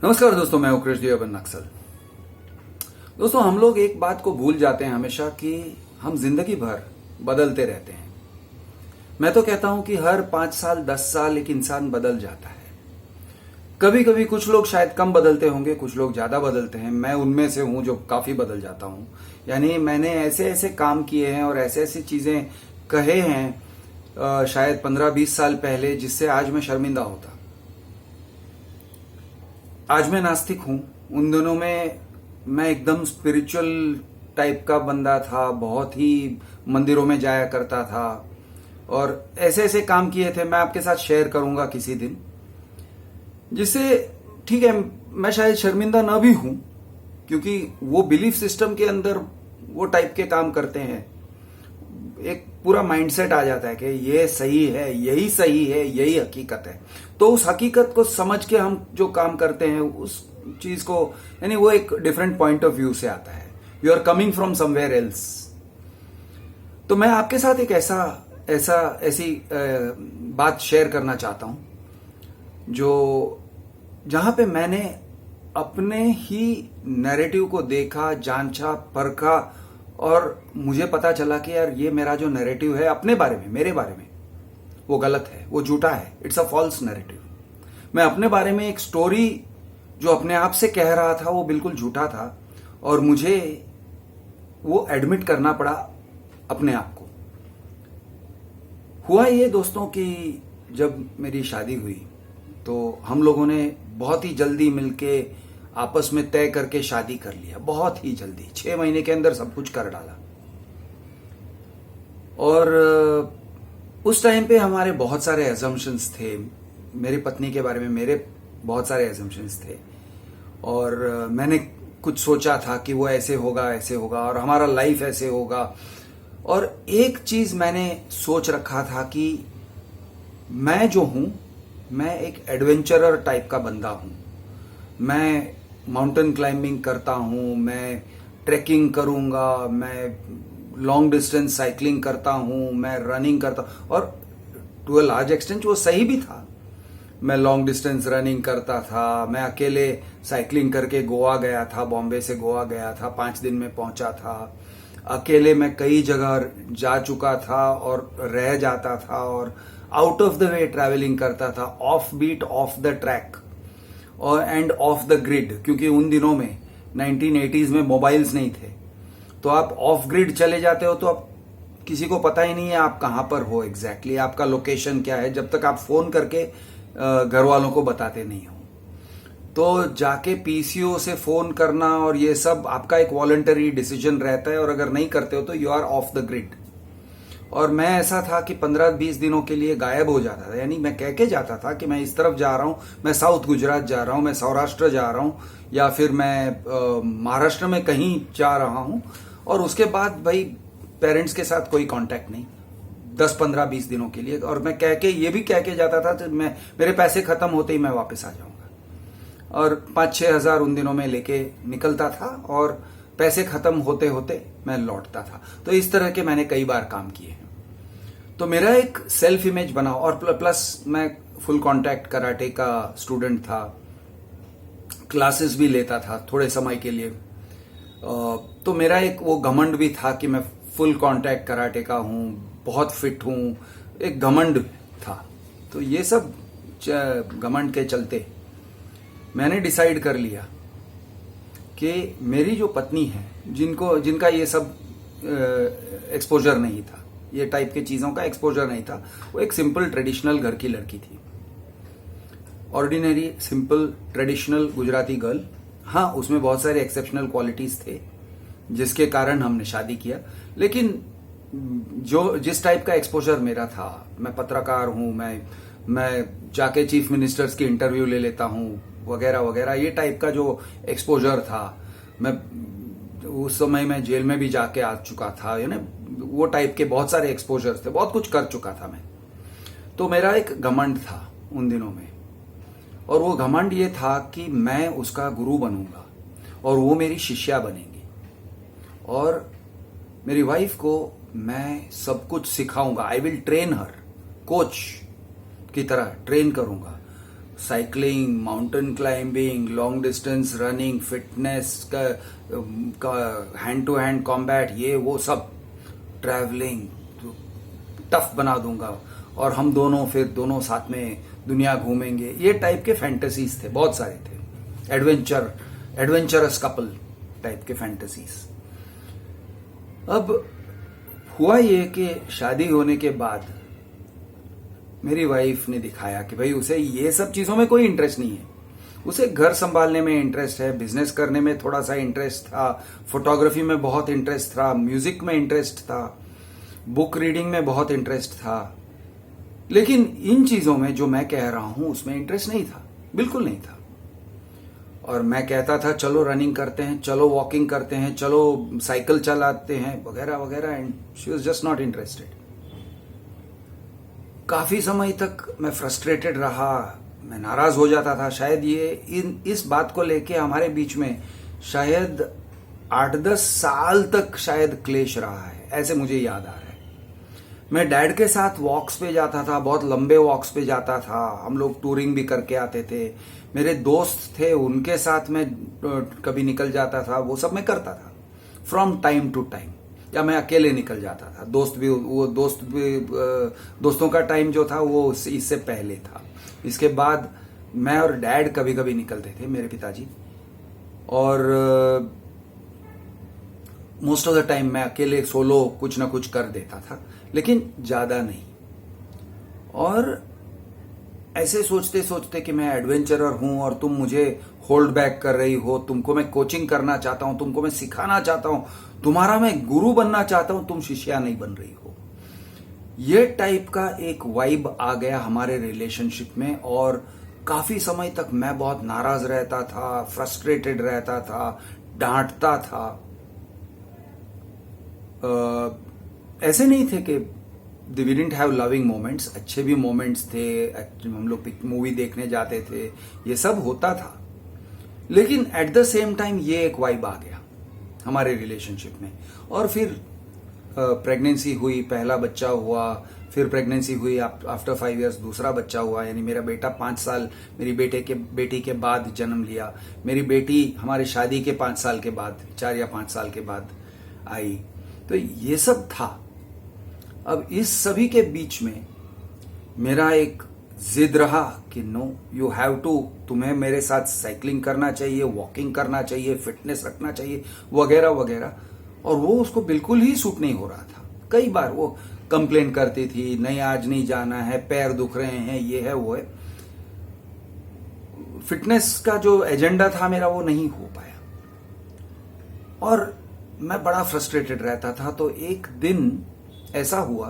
नमस्कार दोस्तों, मैं उकृष देवबन नक्सल। दोस्तों, हम लोग एक बात को भूल जाते हैं हमेशा कि हम जिंदगी भर बदलते रहते हैं। मैं तो कहता हूं कि हर 5 साल 10 साल एक इंसान बदल जाता है। कभी कभी कुछ लोग शायद कम बदलते होंगे, कुछ लोग ज्यादा बदलते हैं। मैं उनमें से हूं जो काफी बदल जाता हूं। यानी मैंने ऐसे ऐसे काम किए हैं और ऐसे ऐसी चीजें कहे हैं शायद 15-20 साल पहले, जिससे आज मैं शर्मिंदा होता। आज मैं नास्तिक हूं। उन दिनों में मैं एकदम स्पिरिचुअल टाइप का बंदा था, बहुत ही मंदिरों में जाया करता था और ऐसे ऐसे काम किए थे। मैं आपके साथ शेयर करूंगा किसी दिन, जिससे ठीक है मैं शायद शर्मिंदा न भी हूं, क्योंकि वो बिलीफ सिस्टम के अंदर वो टाइप के काम करते हैं। एक पूरा माइंडसेट आ जाता है कि ये सही है, यही सही है, यही हकीकत है। तो उस हकीकत को समझ के हम जो काम करते हैं उस चीज को, यानी वो एक डिफरेंट पॉइंट ऑफ व्यू से आता है। You are coming from somewhere else. तो मैं आपके साथ एक ऐसी बात शेयर करना चाहता हूं जहां पे मैंने अपने ही नैरेटिव को देखा, जांचा, परखा और मुझे पता चला कि यार ये मेरा जो नैरेटिव है अपने बारे में, मेरे बारे में, वो गलत है, वो झूठा है। It's a false narrative. मैं अपने बारे में एक स्टोरी जो अपने आप से कह रहा था वो बिल्कुल झूठा था और मुझे वो एडमिट करना पड़ा अपने आप को। हुआ ये दोस्तों कि जब मेरी शादी हुई तो हम लोगों ने बहुत ही जल्दी मिलके आपस में तय करके शादी कर लिया। बहुत ही जल्दी, 6 महीने के अंदर सब कुछ कर डाला। और उस टाइम पे हमारे बहुत सारे एजम्पशंस थे। मेरी पत्नी के बारे में मेरे बहुत सारे एजम्पशंस थे और मैंने कुछ सोचा था कि वो ऐसे होगा और हमारा लाइफ ऐसे होगा। और एक चीज मैंने सोच रखा था कि मैं जो हूं, मैं एक एडवेंचरर टाइप का बंदा हूं। मैं माउंटेन क्लाइंबिंग करता हूं, मैं ट्रैकिंग करूंगा, मैं लॉन्ग डिस्टेंस साइकिलिंग करता हूं, मैं रनिंग करता हूं। और टू अ लार्ज एक्सटेंट वो सही भी था। मैं लॉन्ग डिस्टेंस रनिंग करता था, मैं अकेले साइकिलिंग करके गोवा गया था, बॉम्बे से गोवा गया था, 5 दिन में पहुंचा था। अकेले मैं कई जगह जा चुका था और रह जाता था और out of the way travelling करता था, off beat, off the track और एंड ऑफ द ग्रिड। क्योंकि उन दिनों में 1980s में मोबाइल्स नहीं थे, तो आप ऑफ ग्रिड चले जाते हो तो आप किसी को पता ही नहीं है आप कहां पर हो एग्जैक्टली, आपका लोकेशन क्या है, जब तक आप फोन करके घर वालों को बताते नहीं हो। तो जाके पीसीओ से फोन करना और ये सब आपका एक वॉलंटरी डिसीजन रहता है और अगर नहीं करते हो तो you are off the grid. और मैं ऐसा था कि 15-20 दिनों के लिए गायब हो जाता था। यानी मैं कह के जाता था कि मैं इस तरफ जा रहा हूं, मैं साउथ गुजरात जा रहा हूं, मैं सौराष्ट्र जा रहा हूं या फिर मैं महाराष्ट्र में कहीं जा रहा हूं। और उसके बाद भाई पेरेंट्स के साथ कोई कांटेक्ट नहीं 10-15-20 दिनों के लिए। और मैं ये भी कह के जाता था कि मेरे पैसे खत्म होते ही मैं वापस आ जाऊंगा। और 5-6 हजार उन दिनों में लेके निकलता था और पैसे खत्म होते होते मैं लौटता था। तो इस तरह के मैंने कई बार काम किए हैं। तो मेरा एक सेल्फ इमेज बना और प्लस मैं फुल कांटेक्ट कराटे का स्टूडेंट था, क्लासेस भी लेता था थोड़े समय के लिए। तो मेरा एक वो घमंड भी था कि मैं फुल कांटेक्ट कराटे का हूं, बहुत फिट हूं, एक घमंड था। तो ये सब घमंड के चलते मैंने डिसाइड कर लिया कि मेरी जो पत्नी है, जिनका ये सब एक्सपोजर नहीं था, ये टाइप के चीजों का एक्सपोजर नहीं था, वो एक सिंपल ट्रेडिशनल घर की लड़की थी। Ordinary simple traditional Gujarati girl. हाँ, उसमें बहुत सारे एक्सेप्शनल क्वालिटीज थे जिसके कारण हमने शादी किया। लेकिन जिस टाइप का एक्सपोजर मेरा था, मैं पत्रकार हूं, मैं जाके चीफ मिनिस्टर्स की इंटरव्यू ले लेता हूं वगैरह वगैरह, ये टाइप का जो एक्सपोजर था, मैं उस समय मैं जेल में भी जाके आ चुका था, यानी वो टाइप के बहुत सारे एक्सपोजर्स थे, बहुत कुछ कर चुका था मैं। तो मेरा एक घमंड था उन दिनों में, और वो घमंड ये था कि मैं उसका गुरु बनूंगा और वो मेरी शिष्या बनेगी और मेरी वाइफ को मैं सब कुछ सिखाऊंगा। I will train her, coach की तरह ट्रेन करूंगा। Cycling, mountain climbing, long distance running, fitness का हैंड टू हैंड कॉम्बैट, ये वो सब, ट्रैवलिंग, टफ बना दूंगा और हम दोनों फिर दोनों साथ में दुनिया घूमेंगे। ये टाइप के फैंटेसीज थे, बहुत सारे थे। एडवेंचरस कपल टाइप के फैंटेसीज। अब हुआ ये कि शादी होने के बाद मेरी वाइफ ने दिखाया कि भाई उसे ये सब चीजों में कोई इंटरेस्ट नहीं है। उसे घर संभालने में इंटरेस्ट है, बिजनेस करने में थोड़ा सा इंटरेस्ट था, फोटोग्राफी में बहुत इंटरेस्ट था, म्यूजिक में इंटरेस्ट था, बुक रीडिंग में बहुत इंटरेस्ट था। लेकिन इन चीजों में जो मैं कह रहा हूं उसमें इंटरेस्ट नहीं था, बिल्कुल नहीं था। और मैं कहता था चलो रनिंग करते हैं, चलो वॉकिंग करते हैं, चलो साइकिल चलाते हैं, वगैरह वगैरह, and she was just not interested. काफी समय तक मैं फ्रस्ट्रेटेड रहा, मैं नाराज हो जाता था। शायद ये इस बात को लेके हमारे बीच में शायद 8-10 साल तक शायद क्लेश रहा है, ऐसे मुझे याद आ रहा है। मैं डैड के साथ वॉक्स पे जाता था, बहुत लंबे वॉक्स पे जाता था, हम लोग टूरिंग भी करके आते थे। मेरे दोस्त थे, उनके साथ मैं कभी निकल जाता था, वो सब मैं करता था फ्रॉम टाइम टू टाइम। या मैं अकेले निकल जाता था, दोस्तों का टाइम जो था वो इससे पहले था। इसके बाद मैं और डैड कभी कभी निकलते थे, मेरे पिताजी, और मोस्ट ऑफ द टाइम मैं अकेले सोलो कुछ ना कुछ कर देता था, लेकिन ज्यादा नहीं। और ऐसे सोचते सोचते कि मैं एडवेंचरर हूं और तुम मुझे होल्ड बैक कर रही हो, तुमको मैं कोचिंग करना चाहता हूं, तुमको मैं सिखाना चाहता हूं, तुम्हारा मैं गुरु बनना चाहता हूं, तुम शिष्या नहीं बन रही हो। ये टाइप का एक वाइब आ गया हमारे रिलेशनशिप में। और काफी समय तक मैं बहुत नाराज रहता था, फ्रस्ट्रेटेड रहता था, डांटता था। ऐसे नहीं थे कि we didn't have loving moments, अच्छे भी मोमेंट्स थे, हम लोग मूवी देखने जाते थे, ये सब होता था। लेकिन एट द सेम टाइम ये एक वाइब आ गया हमारे रिलेशनशिप में। और फिर प्रेगनेंसी हुई, पहला बच्चा हुआ, फिर प्रेगनेंसी हुई, आफ्टर 5 इयर्स दूसरा बच्चा हुआ, यानी मेरा बेटा 5 साल मेरी बेटी के बाद जन्म लिया। मेरी बेटी हमारी शादी के 5 साल के बाद, 4 या 5 साल के बाद आई। तो ये सब था। अब इस सभी के बीच में मेरा एक जिद रहा कि नो, यू हैव टू, तुम्हें मेरे साथ साइकिलिंग करना चाहिए, वॉकिंग करना चाहिए, फिटनेस रखना चाहिए, वगैरह वगैरह। और वो उसको बिल्कुल ही सूट नहीं हो रहा था। कई बार वो कंप्लेन करती थी, नहीं आज नहीं जाना है, पैर दुख रहे हैं, ये है वो है। फिटनेस का जो एजेंडा था मेरा वो नहीं हो पाया और मैं बड़ा फ्रस्ट्रेटेड रहता था। तो एक दिन ऐसा हुआ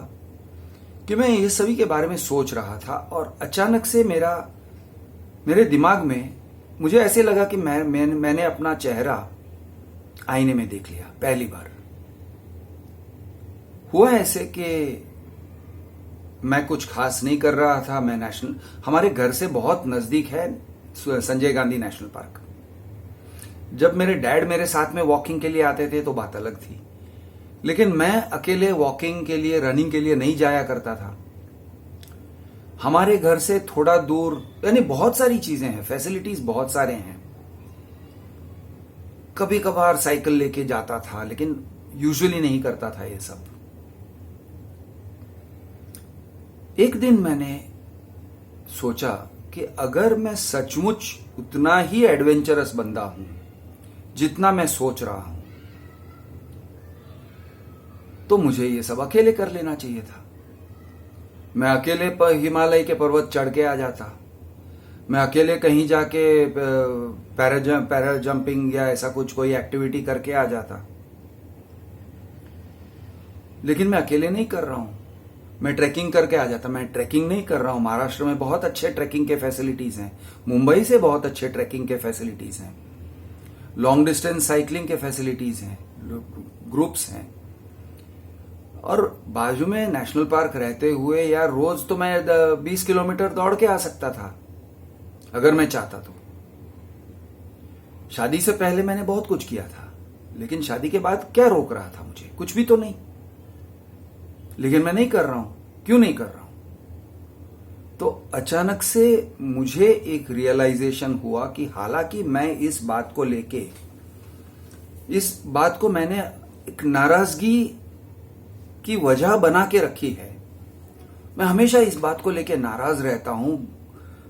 कि मैं ये सभी के बारे में सोच रहा था और अचानक से मेरे दिमाग में मुझे ऐसे लगा कि मैंने अपना चेहरा आईने में देख लिया पहली बार। हुआ ऐसे कि मैं कुछ खास नहीं कर रहा था। मैं हमारे घर से बहुत नजदीक है संजय गांधी नेशनल पार्क। जब मेरे डैड मेरे साथ में वॉकिंग के लिए आते थे तो बात अलग थी, लेकिन मैं अकेले वॉकिंग के लिए, रनिंग के लिए नहीं जाया करता था। हमारे घर से थोड़ा दूर, यानी बहुत सारी चीजें हैं, फैसिलिटीज बहुत सारे हैं। कभी कभार साइकिल लेके जाता था, लेकिन यूजुअली नहीं करता था ये सब। एक दिन मैंने सोचा कि अगर मैं सचमुच उतना ही एडवेंचरस बंदा हूं जितना मैं सोच रहा हूं, तो मुझे ये सब अकेले कर लेना चाहिए था। मैं अकेले हिमालय के पर्वत चढ़ के आ जाता, मैं अकेले कहीं जाके पैरा जंपिंग या ऐसा कुछ कोई एक्टिविटी करके आ जाता। लेकिन मैं अकेले नहीं कर रहा हूं, मैं ट्रैकिंग करके आ जाता। मैं ट्रैकिंग नहीं कर रहा हूं। महाराष्ट्र में बहुत अच्छे ट्रैकिंग के फैसिलिटीज हैं, मुंबई से बहुत अच्छे ट्रैकिंग के फैसिलिटीज हैं, लॉन्ग डिस्टेंस साइकिलिंग के फैसिलिटीज हैं, ग्रुप्स हैं। और बाजू में नेशनल पार्क रहते हुए यार रोज तो मैं 20 किलोमीटर दौड़ के आ सकता था अगर मैं चाहता तो। शादी से पहले मैंने बहुत कुछ किया था, लेकिन शादी के बाद क्या रोक रहा था मुझे? कुछ भी तो नहीं। लेकिन मैं नहीं कर रहा हूं। क्यों नहीं कर रहा हूं? तो अचानक से मुझे एक रियलाइजेशन हुआ कि हालांकि मैं इस बात को लेके, इस बात को मैंने एक नाराजगी की वजह बना के रखी है। मैं हमेशा इस बात को लेके नाराज रहता हूं,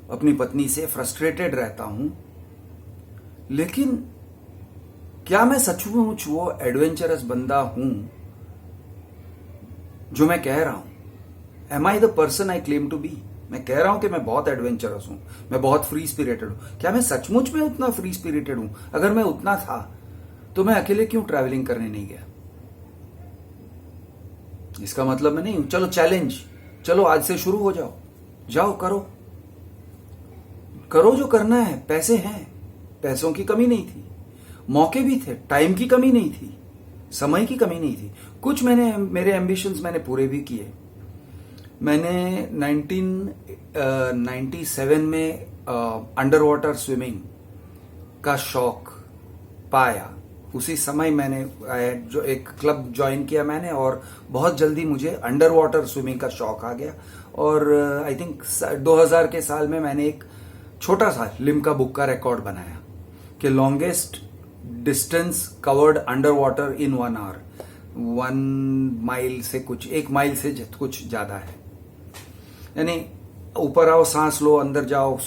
अपनी पत्नी से फ्रस्ट्रेटेड रहता हूं, लेकिन क्या मैं सचमुच वो एडवेंचरस बंदा हूं जो मैं कह रहा हूं? Am I the person I claim to be? मैं कह रहा हूं कि मैं बहुत एडवेंचरस हूं, मैं बहुत फ्री स्पिरिटेड हूं। क्या मैं सचमुच में उतना फ्री स्पिरिटेड हूं? अगर मैं उतना था तो मैं अकेले क्यों ट्रैवलिंग करने नहीं गया? इसका मतलब मैं नहीं हूं। चलो चैलेंज, चलो आज से शुरू हो जाओ, जाओ करो, करो जो करना है। पैसे हैं, पैसों की कमी नहीं थी, मौके भी थे, टाइम की कमी नहीं थी, समय की कमी नहीं थी। कुछ मेरे एम्बिशंस मैंने पूरे भी किए। मैंने 1997 में अंडर वाटर स्विमिंग का शौक पाया। उसी समय मैंने जो एक क्लब ज्वाइन किया मैंने, और बहुत जल्दी मुझे अंडर वाटर स्विमिंग का शौक आ गया। और आई थिंक 2000 के साल में मैंने एक छोटा सा लिम्का बुक का रिकॉर्ड बनाया कि longest distance covered under water in 1 hour. 1 mile से कुछ, 1 माइल से कुछ ज्यादा है। यानी ऊपर आओ, सांस लो, अंदर जाओ,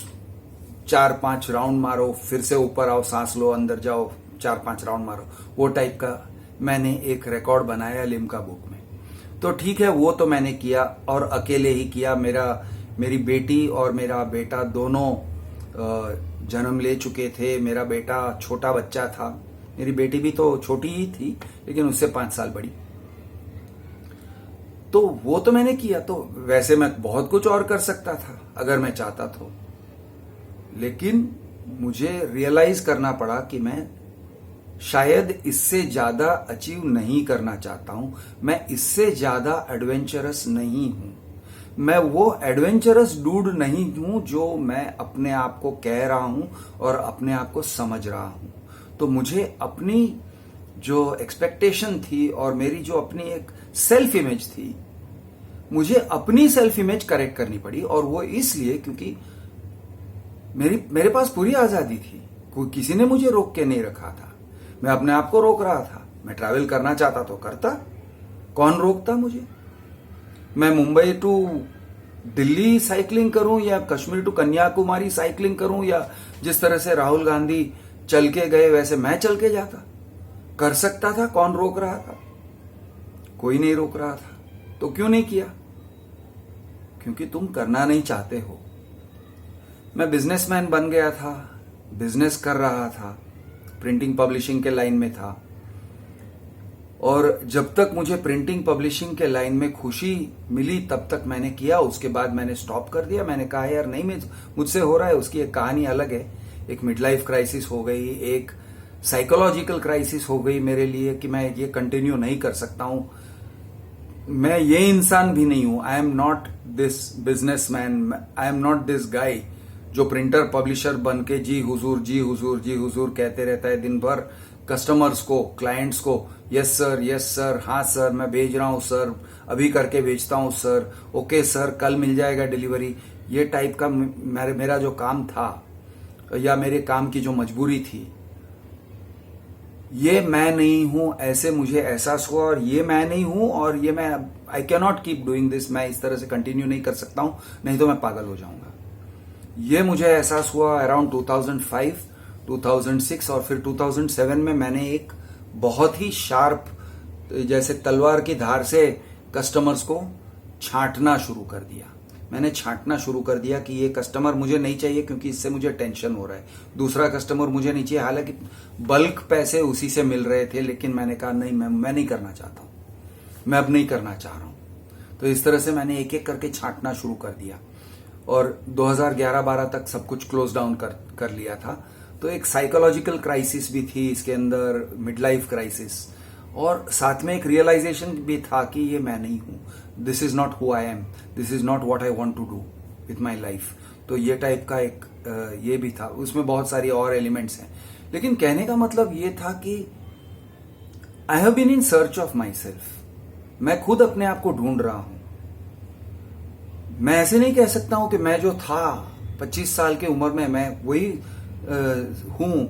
4-5 राउंड मारो, फिर से ऊपर आओ, सांस लो, अंदर जाओ, 4-5 राउंड मारो, वो टाइप का मैंने एक रिकॉर्ड बनाया लिम्का बुक में। तो ठीक है, वो तो मैंने किया और अकेले ही किया। मेरी बेटी और मेरा बेटा दोनों जन्म ले चुके थे। मेरा बेटा छोटा बच्चा था, मेरी बेटी भी तो छोटी ही थी लेकिन उससे 5 साल बड़ी। तो वो तो मैंने किया। तो वैसे मैं बहुत कुछ और कर सकता था अगर मैं चाहता तो, लेकिन मुझे रियलाइज करना पड़ा कि मैं शायद इससे ज्यादा अचीव नहीं करना चाहता हूं। मैं इससे ज्यादा एडवेंचरस नहीं हूं। मैं वो एडवेंचरस डूड नहीं हूं जो मैं अपने आप को कह रहा हूं और अपने आप को समझ रहा हूं। तो मुझे अपनी जो एक्सपेक्टेशन थी और मेरी जो अपनी एक सेल्फ इमेज थी, मुझे अपनी सेल्फ इमेज करेक्ट करनी पड़ी। और वो इसलिए क्योंकि मेरे पास पूरी आजादी थी, कोई किसी ने मुझे रोक के नहीं रखा था। मैं अपने आप को रोक रहा था। मैं ट्रैवल करना चाहता तो करता, कौन रोकता मुझे? मैं मुंबई टू दिल्ली साइकिलिंग करूं या कश्मीर टू कन्याकुमारी साइकिलिंग करूं, या जिस तरह से राहुल गांधी चल के गए वैसे मैं चल के जाता, कर सकता था। कौन रोक रहा था? कोई नहीं रोक रहा था। तो क्यों नहीं किया? क्योंकि तुम करना नहीं चाहते हो। मैं बिजनेसमैन बन गया था, बिजनेस कर रहा था, प्रिंटिंग पब्लिशिंग के लाइन में था, और जब तक मुझे प्रिंटिंग पब्लिशिंग के लाइन में खुशी मिली तब तक मैंने किया। उसके बाद मैंने स्टॉप कर दिया। मैंने कहा यार नहीं, मुझसे हो रहा है। उसकी एक कहानी अलग है। एक मिड लाइफ क्राइसिस हो गई, एक साइकोलॉजिकल क्राइसिस हो गई मेरे लिए कि मैं ये कंटिन्यू नहीं कर सकता हूं। मैं ये इंसान भी नहीं हूं। I am not this businessman, I am not this guy जो प्रिंटर पब्लिशर बन के जी हुजूर जी हुजूर जी हुजूर कहते रहता है दिन भर कस्टमर्स को, क्लाइंट्स को, यस सर, हाँ सर, मैं भेज रहा हूं सर, अभी करके भेजता हूं सर, ओके सर, कल मिल जाएगा डिलीवरी। ये टाइप का मेरा जो काम था या मेरे काम की जो मजबूरी थी, ये मैं नहीं हूं, ऐसे मुझे एहसास हुआ। और ये मैं नहीं हूं, और ये मैं, I can not keep doing this. मैं इस तरह से कंटिन्यू नहीं कर सकता हूं, नहीं तो मैं पागल हो जाऊंगा। ये मुझे एहसास हुआ अराउंड 2005, 2006 और फिर 2007 में मैंने एक बहुत ही शार्प, जैसे तलवार की धार से कस्टमर्स को छांटना शुरू कर दिया। मैंने छांटना शुरू कर दिया कि ये कस्टमर मुझे नहीं चाहिए क्योंकि इससे मुझे टेंशन हो रहा है। दूसरा कस्टमर मुझे नहीं चाहिए, हालांकि बल्क पैसे उसी से मिल रहे थे, लेकिन मैंने कहा नहीं, मैं नहीं करना चाहता हूं, मैं अब नहीं करना चाह रहा हूं। तो इस तरह से मैंने एक एक करके छांटना शुरू कर दिया और 2011-12 तक सब कुछ क्लोज डाउन कर लिया था। तो एक साइकोलॉजिकल क्राइसिस भी थी इसके अंदर, मिड लाइफ क्राइसिस, और साथ में एक रियलाइजेशन भी था कि ये मैं नहीं हूं, this is not who I am, this is not what I want to do with my life. तो ये टाइप का एक ये भी था। उसमें बहुत सारी और एलिमेंट्स हैं, लेकिन कहने का मतलब ये था कि I have been in search of myself. मैं खुद अपने आप को ढूंढ रहा हूं। मैं ऐसे नहीं कह सकता हूं कि मैं जो था 25 साल की उम्र में मैं वही हूं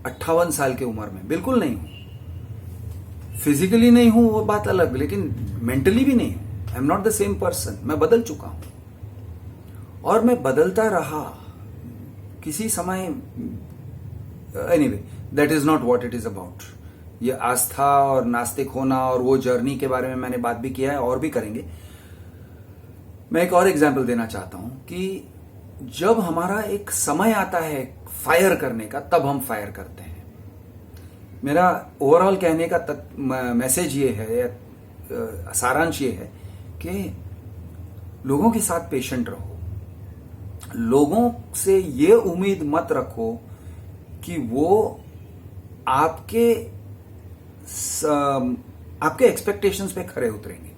58 साल की उम्र में, बिल्कुल नहीं हूं। फिजिकली नहीं हूं वो बात अलग, लेकिन मेंटली भी नहीं हूं। I am not the same person. मैं बदल चुका हूं और मैं बदलता रहा किसी समय। Anyway, that is not what it is about. ये आस्था और नास्तिक होना और वो जर्नी के बारे में मैंने बात भी किया है और भी करेंगे। मैं एक और एग्जाम्पल देना चाहता हूं कि जब हमारा एक समय आता है फायर करने का, तब हम फायर करते हैं। मेरा ओवरऑल कहने का मैसेज ये है, सारांश ये है कि लोगों के साथ पेशेंट रहो। लोगों से ये उम्मीद मत रखो कि वो आपके एक्सपेक्टेशंस पे खरे उतरेंगे,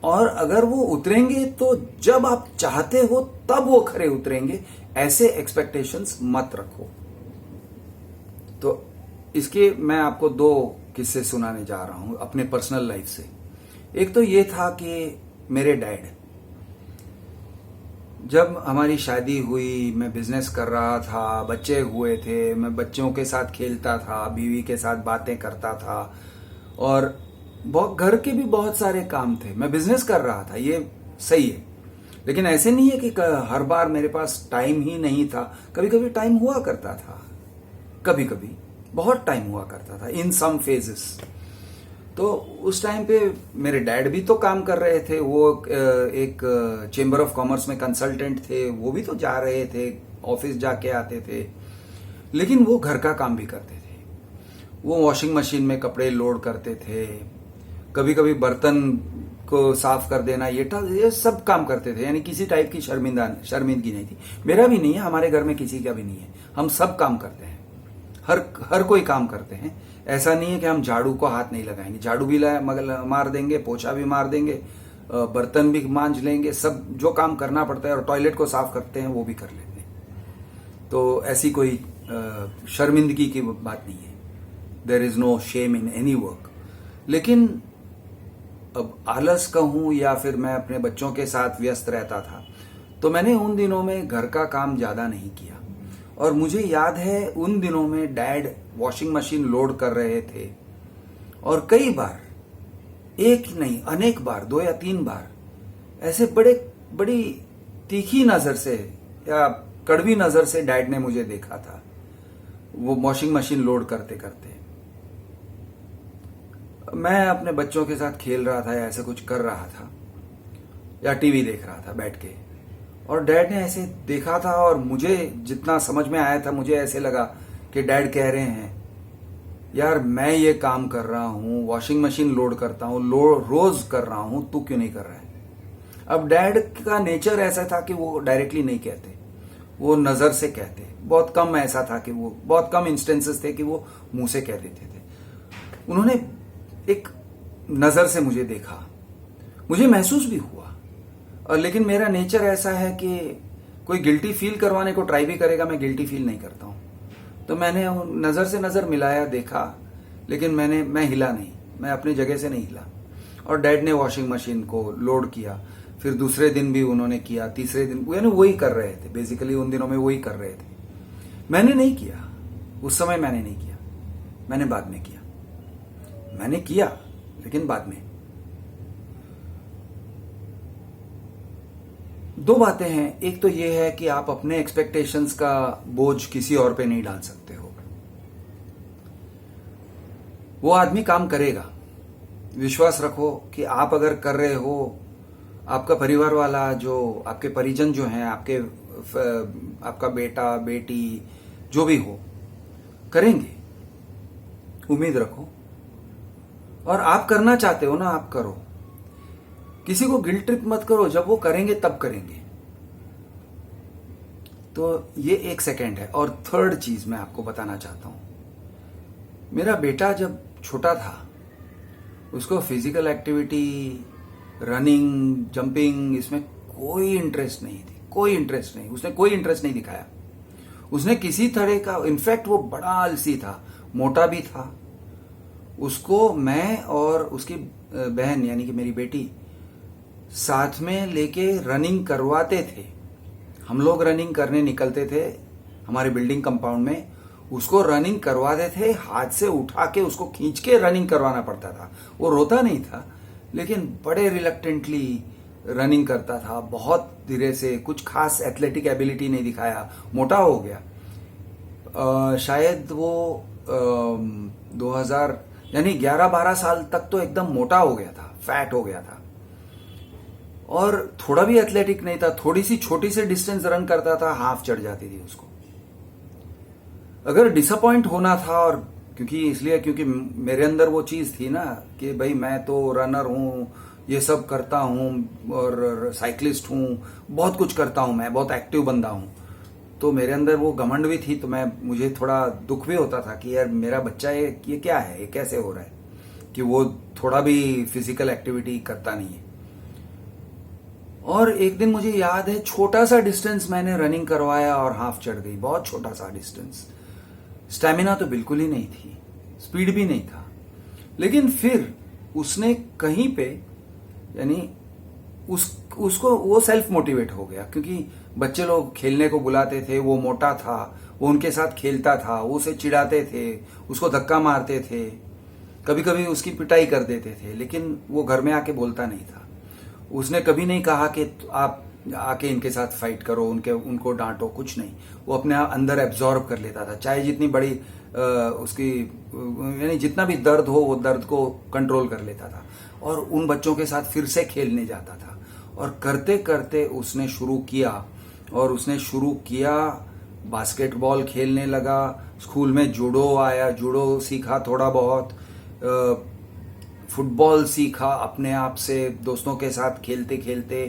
और अगर वो उतरेंगे तो जब आप चाहते हो तब वो खरे उतरेंगे। ऐसे एक्सपेक्टेशंस मत रखो। तो इसके मैं आपको 2 किस्से सुनाने जा रहा हूं अपने पर्सनल लाइफ से। एक तो ये था कि मेरे डैड, जब हमारी शादी हुई, मैं बिजनेस कर रहा था, बच्चे हुए थे, मैं बच्चों के साथ खेलता था, बीवी के साथ बातें करता था, और बहुत घर के भी बहुत सारे काम थे। मैं बिजनेस कर रहा था, ये सही है, लेकिन ऐसे नहीं है कि हर बार मेरे पास टाइम ही नहीं था। कभी कभी टाइम हुआ करता था, कभी कभी बहुत टाइम हुआ करता था, इन सम फेजेस। तो उस टाइम पे मेरे डैड भी तो काम कर रहे थे। वो एक चेंबर ऑफ कॉमर्स में कंसल्टेंट थे, वो भी तो जा रहे थे, ऑफिस जाके आते थे, लेकिन वो घर का काम भी करते थे। वो वॉशिंग मशीन में कपड़े लोड करते थे, कभी कभी बर्तन को साफ कर देना, ये सब काम करते थे। यानी किसी टाइप की शर्मिंदगी नहीं थी। मेरा भी नहीं है, हमारे घर में किसी का भी नहीं है। हम सब काम करते हैं, हर कोई काम करते हैं। ऐसा नहीं है कि हम झाड़ू को हाथ नहीं लगाएंगे, झाड़ू भी मार देंगे, पोछा भी मार देंगे, बर्तन भी मांज लेंगे, सब जो काम करना पड़ता है, और टॉयलेट को साफ करते हैं वो भी कर लेते हैं। तो ऐसी कोई शर्मिंदगी की बात नहीं है। There is no shame in any work. लेकिन अब आलस कहूं या फिर मैं अपने बच्चों के साथ व्यस्त रहता था, तो मैंने उन दिनों में घर का काम ज्यादा नहीं किया। और मुझे याद है उन दिनों में डैड वॉशिंग मशीन लोड कर रहे थे, और कई बार, एक नहीं अनेक बार, 2 या 3 बार ऐसे बड़ी तीखी नजर से या कड़वी नजर से डैड ने मुझे देखा था, वो वॉशिंग मशीन लोड करते करते। मैं अपने बच्चों के साथ खेल रहा था या ऐसे कुछ कर रहा था, या टीवी देख रहा था बैठ के, और डैड ने ऐसे देखा था, और मुझे जितना समझ में आया था, मुझे ऐसे लगा कि डैड कह रहे हैं, यार मैं ये काम कर रहा हूं, वॉशिंग मशीन लोड करता हूं, रोज कर रहा हूं, तू क्यों नहीं कर रहा है। अब डैड का नेचर ऐसा था कि वो डायरेक्टली नहीं कहते, वो नजर से कहते। बहुत कम ऐसा था कि वो, बहुत कम इंस्टेंसेस थे कि वो मुंह से कह देते थे। उन्होंने एक नजर से मुझे देखा, मुझे महसूस भी हुआ, और लेकिन मेरा नेचर ऐसा है कि कोई गिल्टी फील करवाने को ट्राई भी करेगा, मैं गिल्टी फील नहीं करता हूं। तो मैंने नजर से नजर मिलाया, देखा, लेकिन मैं हिला नहीं, मैं अपनी जगह से नहीं हिला। और डैड ने वॉशिंग मशीन को लोड किया, फिर दूसरे दिन भी उन्होंने किया, तीसरे दिन, यानी वही कर रहे थे, बेसिकली उन दिनों में वही कर रहे थे। मैंने नहीं किया, उस समय मैंने नहीं किया, मैंने बाद में किया। मैंने किया लेकिन बाद में। 2 बातें हैं। एक तो यह है कि आप अपने एक्सपेक्टेशंस का बोझ किसी और पे नहीं डाल सकते हो। वो आदमी काम करेगा, विश्वास रखो कि आप अगर कर रहे हो, आपका परिवार वाला, जो आपके परिजन जो हैं, आपका बेटा बेटी जो भी हो, करेंगे, उम्मीद रखो। और आप करना चाहते हो ना, आप करो, किसी को गिल्ट ट्रिप मत करो, जब वो करेंगे तब करेंगे। तो ये एक सेकंड है। और थर्ड चीज मैं आपको बताना चाहता हूं, मेरा बेटा जब छोटा था, उसको फिजिकल एक्टिविटी, रनिंग, जंपिंग, इसमें कोई इंटरेस्ट नहीं थी, कोई इंटरेस्ट नहीं, उसने कोई इंटरेस्ट नहीं दिखाया। उसने किसी तरह का, इनफैक्ट वो बड़ा आलसी था, मोटा भी था। उसको मैं और उसकी बहन यानी कि मेरी बेटी साथ में लेके रनिंग करवाते थे। हम लोग रनिंग करने निकलते थे हमारे बिल्डिंग कंपाउंड में, उसको रनिंग करवाते थे, हाथ से उठा के उसको खींच के रनिंग करवाना पड़ता था। वो रोता नहीं था, लेकिन बड़े रिलक्टेंटली रनिंग करता था, बहुत धीरे से, कुछ खास एथलेटिक एबिलिटी नहीं दिखाया, मोटा हो गया। शायद वो 2000 यानी 11-12 साल तक तो एकदम मोटा हो गया था, फैट हो गया था, और थोड़ा भी एथलेटिक नहीं था। थोड़ी सी छोटी सी डिस्टेंस रन करता था, हाफ चढ़ जाती थी उसको। अगर डिसअपॉइंट होना था, और क्योंकि मेरे अंदर वो चीज थी ना कि भाई मैं तो रनर हूं, ये सब करता हूं, और साइकिलिस्ट हूं, बहुत कुछ करता हूं, मैं बहुत एक्टिव बंदा हूं, तो मेरे अंदर वो घमंड भी थी। तो मुझे थोड़ा दुख भी होता था कि यार मेरा बच्चा ये क्या है, ये कैसे हो रहा है कि वो थोड़ा भी फिजिकल एक्टिविटी करता नहीं है। और एक दिन मुझे याद है, छोटा सा डिस्टेंस मैंने रनिंग करवाया और हाफ चढ़ गई, बहुत छोटा सा डिस्टेंस। स्टैमिना तो बिल्कुल ही नहीं थी, स्पीड भी नहीं था, लेकिन फिर उसने कहीं पे, यानी उसको वो सेल्फ मोटिवेट हो गया, क्योंकि बच्चे लोग खेलने को बुलाते थे, वो मोटा था, वो उनके साथ खेलता था, वो उसे चिढ़ाते थे, उसको धक्का मारते थे, कभी कभी उसकी पिटाई कर देते थे, लेकिन वो घर में आके बोलता नहीं था। उसने कभी नहीं कहा कि आप आके इनके साथ फाइट करो, उनको डांटो, कुछ नहीं। वो अपने अंदर एब्जॉर्ब कर लेता था, चाहे जितनी बड़ी उसकी, यानी जितना भी दर्द हो, वो दर्द को कंट्रोल कर लेता था, और उन बच्चों के साथ फिर से खेलने जाता था। और करते करते उसने शुरू किया, बास्केटबॉल खेलने लगा, स्कूल में जूडो आया, जूडो सीखा थोड़ा बहुत, फुटबॉल सीखा अपने आप से, दोस्तों के साथ खेलते खेलते,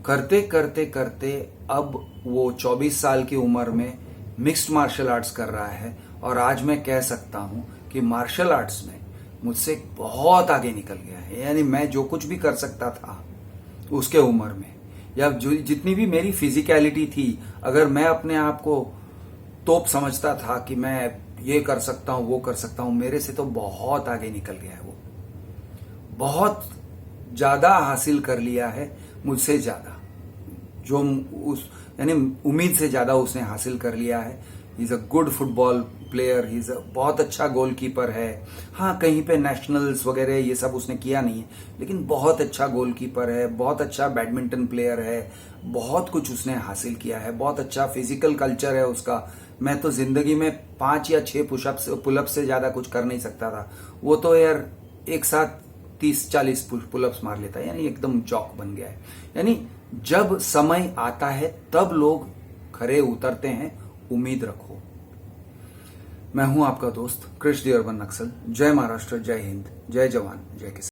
करते करते करते अब वो 24 साल की उम्र में मिक्स्ड मार्शल आर्ट्स कर रहा है। और आज मैं कह सकता हूं कि मार्शल आर्ट्स में मुझसे बहुत आगे निकल गया है। यानी मैं जो कुछ भी कर सकता था उसके उम्र में, या जितनी भी मेरी फिजिकलिटी थी, अगर मैं अपने आप को तोप समझता था कि मैं ये कर सकता हूं, वो कर सकता हूं, मेरे से तो बहुत आगे निकल गया है। वो बहुत ज्यादा हासिल कर लिया है, मुझसे ज्यादा, जो यानी उम्मीद से ज्यादा उसने हासिल कर लिया है। He is a good football player, he is a बहुत अच्छा गोलकीपर है। हाँ, कहीं पे नेशनल्स वगैरह ये सब उसने किया नहीं है, लेकिन बहुत अच्छा गोलकीपर है, बहुत अच्छा बैडमिंटन प्लेयर है, बहुत कुछ उसने हासिल किया है, बहुत अच्छा फिजिकल कल्चर है उसका। मैं तो जिंदगी में 5 या 6 पुलअप से ज्यादा कुछ कर नहीं सकता था, वो तो यार एक साथ 30-40 पुलअप्स मार लेता है, यानी एकदम चौक बन गया है। यानी जब समय आता है तब लोग खरे उतरते हैं, उम्मीद रखो। मैं हूं आपका दोस्त कृष दी अर्बन नक्सल। जय महाराष्ट्र, जय हिंद, जय जवान, जय किसान।